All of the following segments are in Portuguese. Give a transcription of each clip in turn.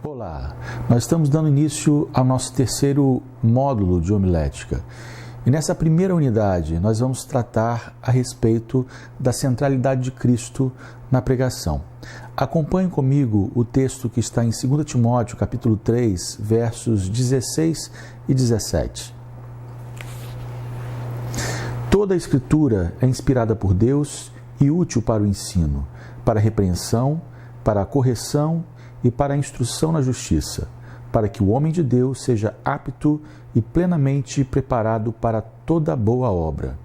Olá, nós estamos dando início ao nosso terceiro módulo de homilética. E nessa primeira unidade nós vamos tratar a respeito da centralidade de Cristo na pregação. Acompanhe comigo o texto que está em 2 Timóteo, capítulo 3, versos 16 e 17. Toda a Escritura é inspirada por Deus e útil para o ensino, para a repreensão, para a correção e para a instrução na justiça, para que o homem de Deus seja apto e plenamente preparado para toda boa obra.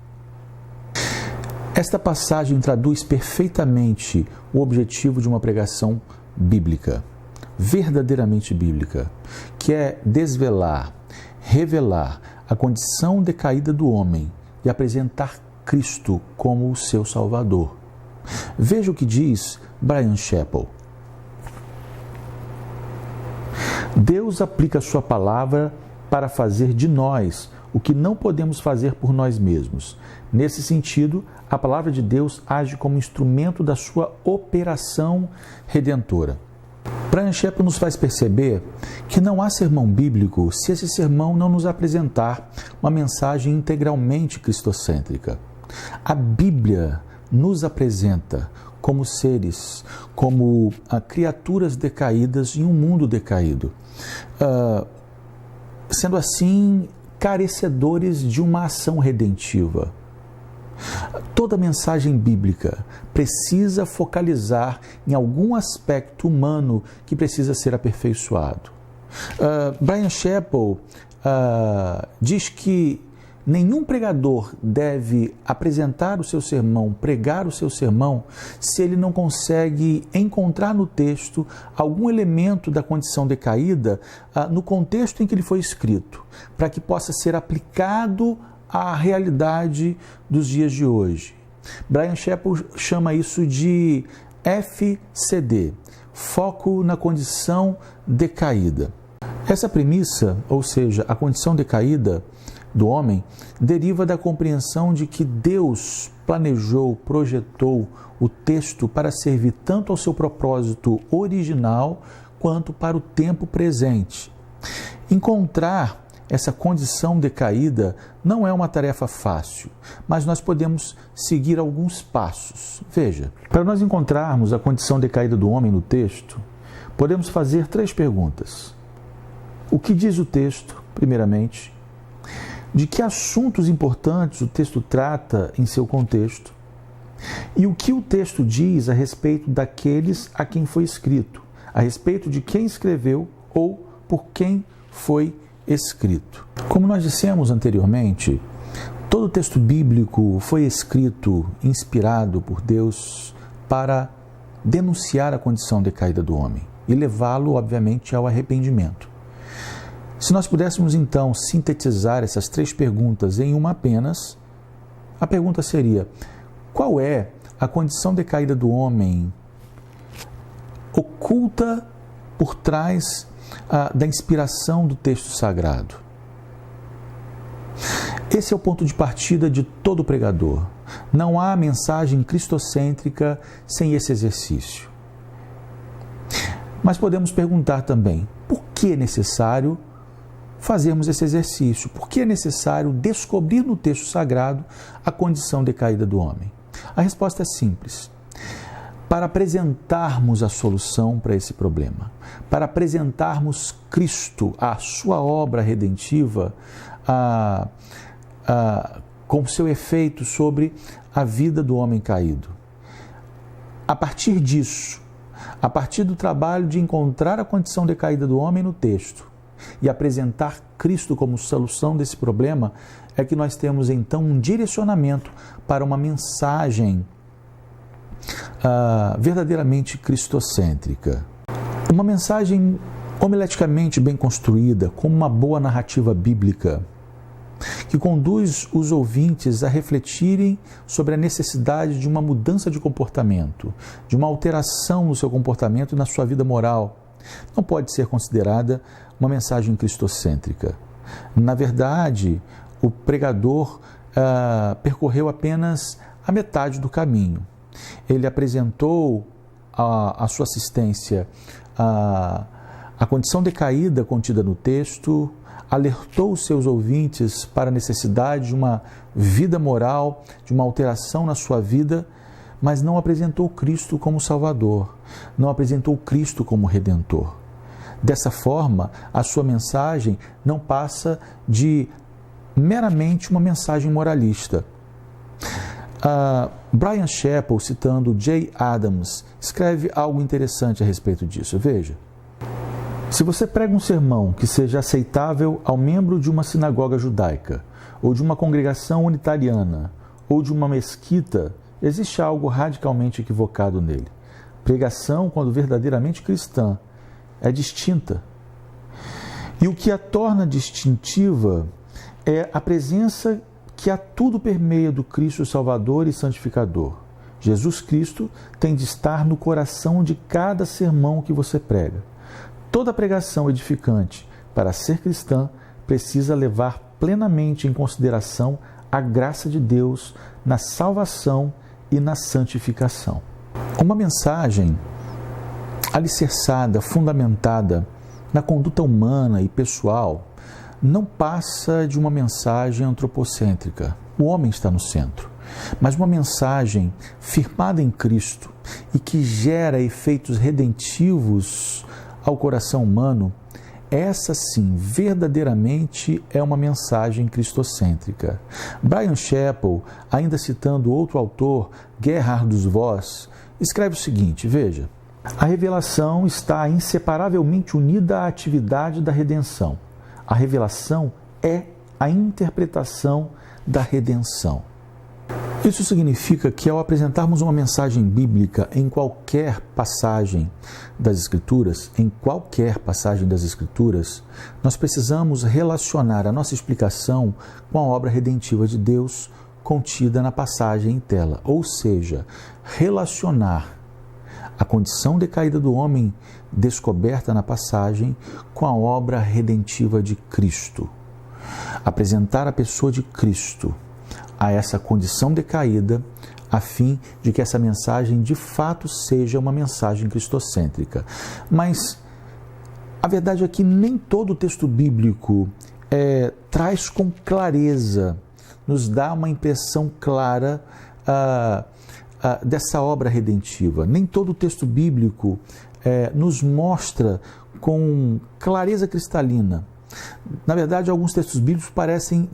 Esta passagem traduz perfeitamente o objetivo de uma pregação bíblica, verdadeiramente bíblica, que é desvelar, revelar a condição decaída do homem e apresentar Cristo como o seu Salvador. Veja o que diz Bryan Chapell. Deus aplica a sua palavra para fazer de nós o que não podemos fazer por nós mesmos. Nesse sentido, a palavra de Deus age como instrumento da sua operação redentora. Bryan Chapell nos faz perceber que não há sermão bíblico se esse sermão não nos apresentar uma mensagem integralmente cristocêntrica. A Bíblia nos apresenta como seres, como criaturas decaídas em um mundo decaído. Sendo assim, carecedores de uma ação redentiva. Toda mensagem bíblica precisa focalizar em algum aspecto humano que precisa ser aperfeiçoado. Bryan Chapell diz que nenhum pregador deve apresentar o seu sermão, pregar o seu sermão, se ele não consegue encontrar no texto algum elemento da condição decaída no contexto em que ele foi escrito, para que possa ser aplicado à realidade dos dias de hoje. Bryan Chapell chama isso de FCD, foco na condição decaída. Essa premissa, ou seja, a condição decaída do homem, deriva da compreensão de que Deus planejou, projetou o texto para servir tanto ao seu propósito original quanto para o tempo presente. Encontrar essa condição decaída não é uma tarefa fácil, mas nós podemos seguir alguns passos. Veja, para nós encontrarmos a condição decaída do homem no texto, podemos fazer 3 perguntas. O que diz o texto, primeiramente? De que assuntos importantes o texto trata em seu contexto? E o que o texto diz a respeito daqueles a quem foi escrito, a respeito de quem escreveu ou por quem foi escrito? Como nós dissemos anteriormente, todo o texto bíblico foi escrito, inspirado por Deus para denunciar a condição decaída do homem e levá-lo, obviamente, ao arrependimento. Se nós pudéssemos, então, sintetizar essas 3 perguntas em uma apenas, a pergunta seria: qual é a condição decaída do homem oculta por trás da inspiração do texto sagrado? Esse é o ponto de partida de todo pregador. Não há mensagem cristocêntrica sem esse exercício. Mas podemos perguntar também: por que é necessário fazermos esse exercício? Por que é necessário descobrir no texto sagrado a condição decaída do homem? A resposta é simples. Para apresentarmos a solução para esse problema, para apresentarmos Cristo, a sua obra redentiva, com seu efeito sobre a vida do homem caído. A partir disso, a partir do trabalho de encontrar a condição decaída do homem no texto, e apresentar Cristo como solução desse problema, é que nós temos então um direcionamento para uma mensagem verdadeiramente cristocêntrica. Uma mensagem homileticamente bem construída, com uma boa narrativa bíblica, que conduz os ouvintes a refletirem sobre a necessidade de uma mudança de comportamento, de uma alteração no seu comportamento e na sua vida moral. Não pode ser considerada uma mensagem cristocêntrica. Na verdade, o pregador percorreu apenas a metade do caminho. Ele apresentou a sua assistência A condição decaída contida no texto alertou os seus ouvintes para a necessidade de uma vida moral, de uma alteração na sua vida, mas não apresentou Cristo como Salvador, não apresentou Cristo como Redentor. Dessa forma, a sua mensagem não passa de meramente uma mensagem moralista. Bryan Chapell, citando Jay Adams, escreve algo interessante a respeito disso. Veja: se você prega um sermão que seja aceitável ao membro de uma sinagoga judaica, ou de uma congregação unitariana, ou de uma mesquita, existe algo radicalmente equivocado nele. Pregação, quando verdadeiramente cristã, é distinta. E o que a torna distintiva é a presença que a tudo permeia do Cristo Salvador e Santificador. Jesus Cristo tem de estar no coração de cada sermão que você prega. Toda pregação edificante, para ser cristã, precisa levar plenamente em consideração a graça de Deus na salvação e na santificação. Uma mensagem alicerçada, fundamentada na conduta humana e pessoal, não passa de uma mensagem antropocêntrica. O homem está no centro. Mas uma mensagem firmada em Cristo e que gera efeitos redentivos ao coração humano, essa sim, verdadeiramente é uma mensagem cristocêntrica. Bryan Chapell, ainda citando outro autor, Gerhardus Voss, escreve o seguinte, veja: a revelação está inseparavelmente unida à atividade da redenção. A revelação é a interpretação da redenção. Isso significa que, ao apresentarmos uma mensagem bíblica em qualquer passagem das Escrituras, nós precisamos relacionar a nossa explicação com a obra redentiva de Deus contida na passagem em tela, ou seja, relacionar a condição decaída do homem descoberta na passagem com a obra redentiva de Cristo. Apresentar a pessoa de Cristo a essa condição decaída, a fim de que essa mensagem de fato seja uma mensagem cristocêntrica. Mas a verdade é que nem todo o texto bíblico traz com clareza, nos dá uma impressão clara dessa obra redentiva. Nem todo o texto bíblico nos mostra com clareza cristalina. Na verdade, alguns textos bíblicos parecem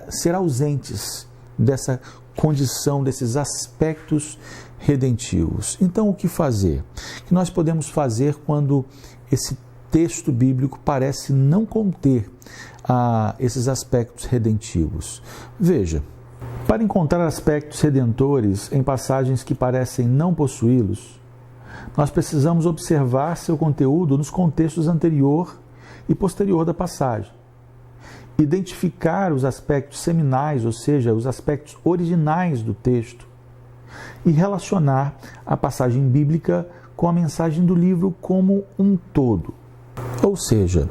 ser ausentes dessa condição, desses aspectos redentivos. Então, o que fazer? O que nós podemos fazer quando esse texto bíblico parece não conter esses aspectos redentivos? Veja, para encontrar aspectos redentores em passagens que parecem não possuí-los, nós precisamos observar seu conteúdo nos contextos anterior e posterior da passagem. Identificar os aspectos seminais, ou seja, os aspectos originais do texto, e relacionar a passagem bíblica com a mensagem do livro como um todo. Ou seja,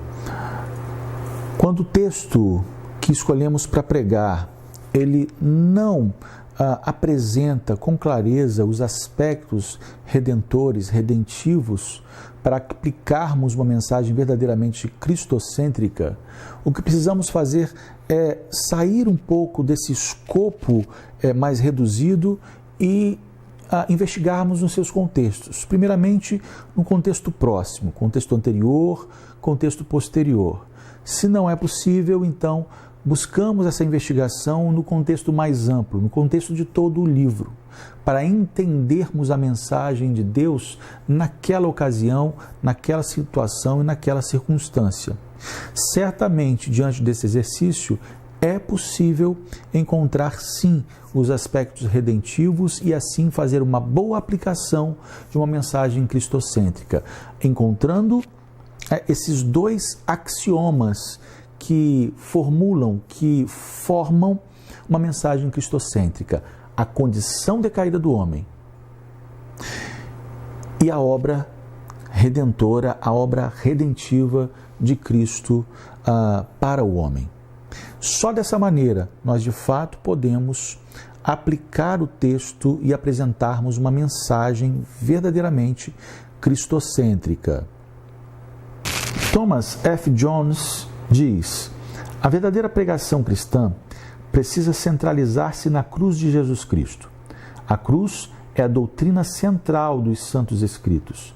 quando o texto que escolhemos para pregar, ele não apresenta com clareza os aspectos redentores, redentivos, para aplicarmos uma mensagem verdadeiramente cristocêntrica, o que precisamos fazer é sair um pouco desse escopo mais reduzido e investigarmos nos seus contextos. Primeiramente, no contexto próximo, contexto anterior, contexto posterior. Se não é possível, então, buscamos essa investigação no contexto mais amplo, no contexto de todo o livro, para entendermos a mensagem de Deus naquela ocasião, naquela situação e naquela circunstância. Certamente, diante desse exercício, é possível encontrar, sim, os aspectos redentivos e, assim, fazer uma boa aplicação de uma mensagem cristocêntrica, encontrando esses dois axiomas que formam uma mensagem cristocêntrica: a condição decaída do homem e a obra redentora, a obra redentiva de Cristo para o homem. Só dessa maneira nós de fato podemos aplicar o texto e apresentarmos uma mensagem verdadeiramente cristocêntrica. Thomas F. Jones diz: a verdadeira pregação cristã precisa centralizar-se na cruz de Jesus Cristo. A cruz é a doutrina central dos Santos Escritos.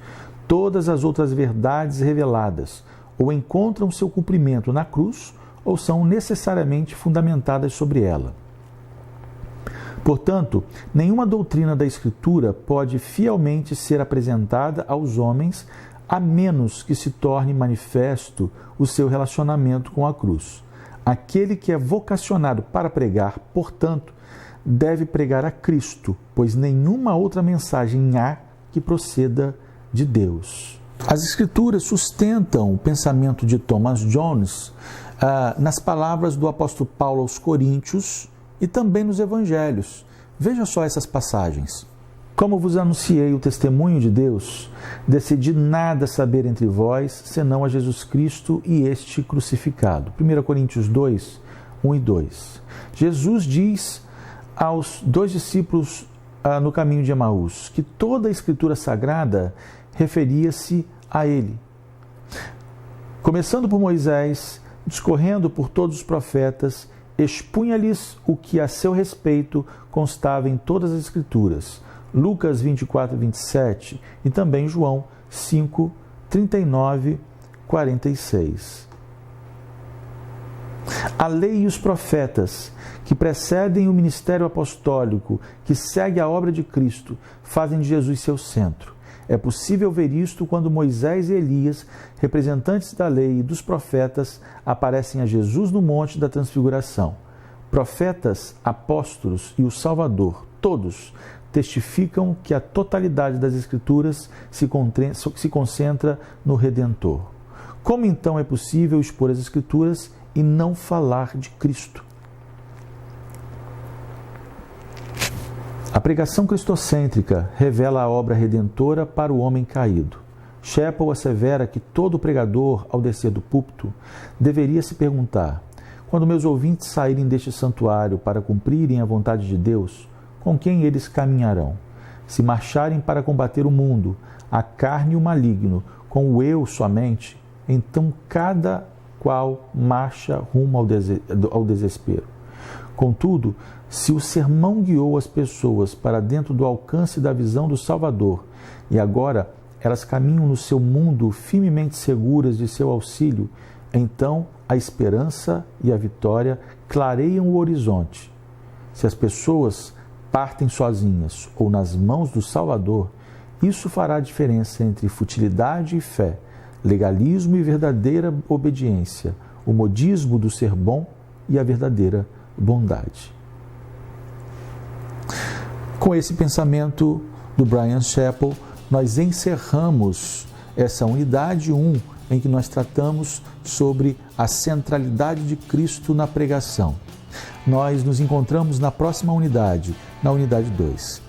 Todas as outras verdades reveladas ou encontram seu cumprimento na cruz ou são necessariamente fundamentadas sobre ela. Portanto, nenhuma doutrina da Escritura pode fielmente ser apresentada aos homens a menos que se torne manifesto o seu relacionamento com a cruz. Aquele que é vocacionado para pregar, portanto, deve pregar a Cristo, pois nenhuma outra mensagem há que proceda de Deus. As Escrituras sustentam o pensamento de Thomas Jones nas palavras do apóstolo Paulo aos Coríntios e também nos Evangelhos. Veja só essas passagens. Como vos anunciei o testemunho de Deus, decidi nada saber entre vós, senão a Jesus Cristo e este crucificado. 1 Coríntios 2, 1 e 2. Jesus diz aos dois discípulos no caminho de Emaús que toda a Escritura Sagrada referia-se a ele. Começando por Moisés, discorrendo por todos os profetas, expunha-lhes o que a seu respeito constava em todas as Escrituras. Lucas 24, 27 e também João 5, 39, 46. A lei e os profetas, que precedem o ministério apostólico, que segue a obra de Cristo, fazem de Jesus seu centro. É possível ver isto quando Moisés e Elias, representantes da lei e dos profetas, aparecem a Jesus no Monte da Transfiguração. Profetas, apóstolos e o Salvador, todos, testificam que a totalidade das Escrituras se concentra no Redentor. Como então é possível expor as Escrituras e não falar de Cristo? A pregação cristocêntrica revela a obra redentora para o homem caído. Chappell assevera que todo pregador, ao descer do púlpito, deveria se perguntar: quando meus ouvintes saírem deste santuário para cumprirem a vontade de Deus, com quem eles caminharão? Se marcharem para combater o mundo, a carne e o maligno, com o eu somente, então cada qual marcha rumo ao desespero. Contudo, se o sermão guiou as pessoas para dentro do alcance da visão do Salvador e agora elas caminham no seu mundo firmemente seguras de seu auxílio, então a esperança e a vitória clareiam o horizonte. Se as pessoas partem sozinhas ou nas mãos do Salvador, isso fará a diferença entre futilidade e fé, legalismo e verdadeira obediência, o modismo do ser bom e a verdadeira bondade. Com esse pensamento do Bryan Chapell, nós encerramos essa unidade 1 em que nós tratamos sobre a centralidade de Cristo na pregação. Nós nos encontramos na próxima unidade, na unidade 2.